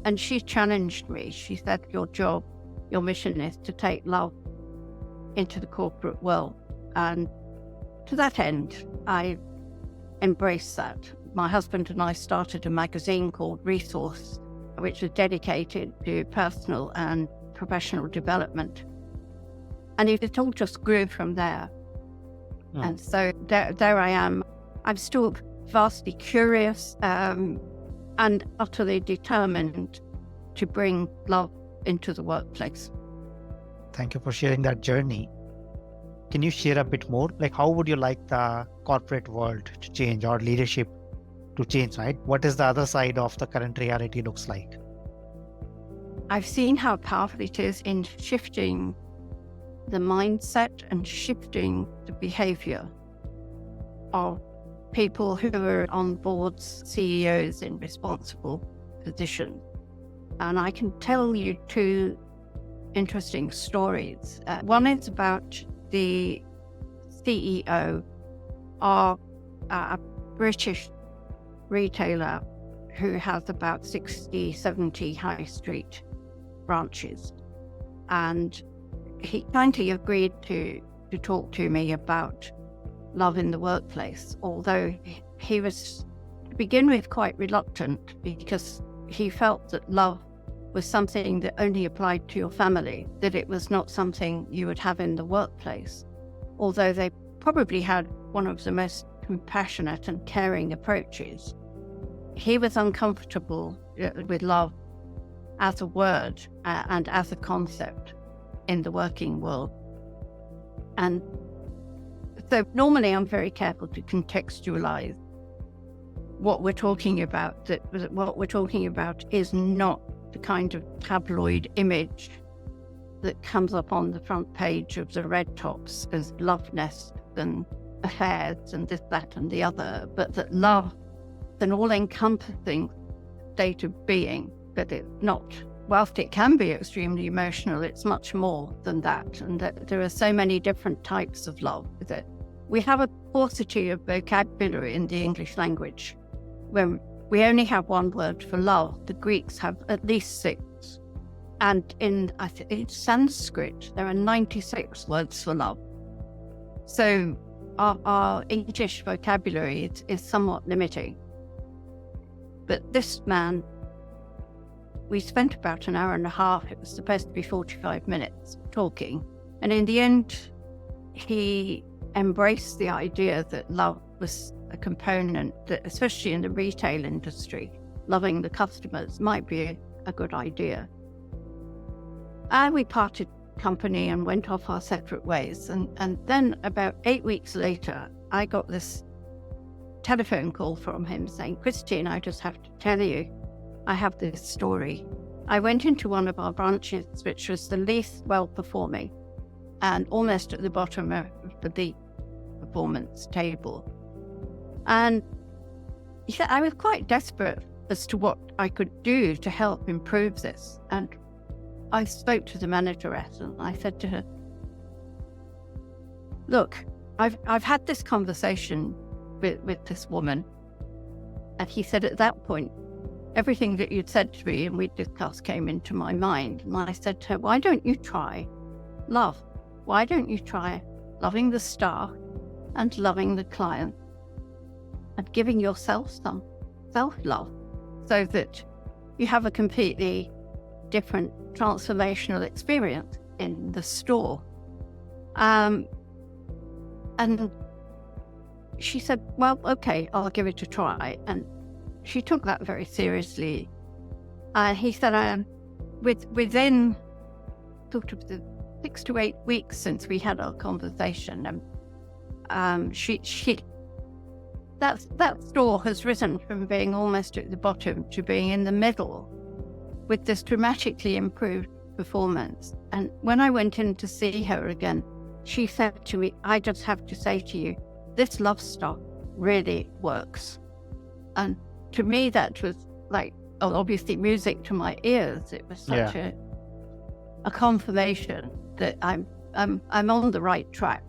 And she challenged me. She said, your mission is to take love into the corporate world. And to that end, I embraced that. My husband and I started a magazine called Resource, which was dedicated to personal and professional development. And it all just grew from there. And so there I am. I'm still vastly curious and utterly determined to bring love into the workplace. Thank you for sharing that journey. Can you share a bit more? Like, how would you like the corporate world to change or leadership to change, right? What is the other side of the current reality looks like? I've seen how powerful it is in shifting the mindset and shifting the behavior of people who are on boards, CEOs in responsible positions. And I can tell you two interesting stories. One is about the CEO of a British retailer who has about 60, 70 high street branches. And he kindly agreed to talk to me about love in the workplace, although he was, to begin with, quite reluctant because he felt that love was something that only applied to your family, that it was not something you would have in the workplace, although they probably had one of the most compassionate and caring approaches. He was uncomfortable with love as a word and as a concept in the working world. And so normally I'm very careful to contextualize what we're talking about, that what we're talking about is not the kind of tabloid image that comes up on the front page of the red tops as love nests and affairs and this, that and the other, but that love is an all-encompassing state of being, that it's not, whilst it can be extremely emotional, it's much more than that, and that there are so many different types of love. That we have a paucity of vocabulary in the English language. When we only have one word for love, the Greeks have at least 6. And in Sanskrit, there are 96 words for love. So our English vocabulary is somewhat limiting. But this man, we spent about an hour and a half. It was supposed to be 45 minutes talking. And in the end, he embraced the idea that love was a component that, especially in the retail industry, loving the customers might be a good idea. And we parted company and went off our separate ways. And then about 8 weeks later, I got this telephone call from him saying, "Christine, I just have to tell you, I have this story. I went into one of our branches, which was the least well-performing and almost at the bottom of the performance table. And he said, I was quite desperate as to what I could do to help improve this. And I spoke to the manageress and I said to her, look, I've had this conversation with this woman. And he said, at that point, everything that you'd said to me and we'd discussed came into my mind. And I said to her, why don't you try love? Why don't you try loving the staff and loving the client and giving yourself some self-love so that you have a completely different transformational experience in the store? And she said, well, okay, I'll give it a try. And she took that very seriously. He said, within sort of the 6 to 8 weeks since we had our conversation, that store has risen from being almost at the bottom to being in the middle with this dramatically improved performance. And when I went in to see her again, she said to me, I just have to say to you, this love stuff really works. And to me, that was like, obviously music to my ears. It was such a confirmation that I'm on the right track.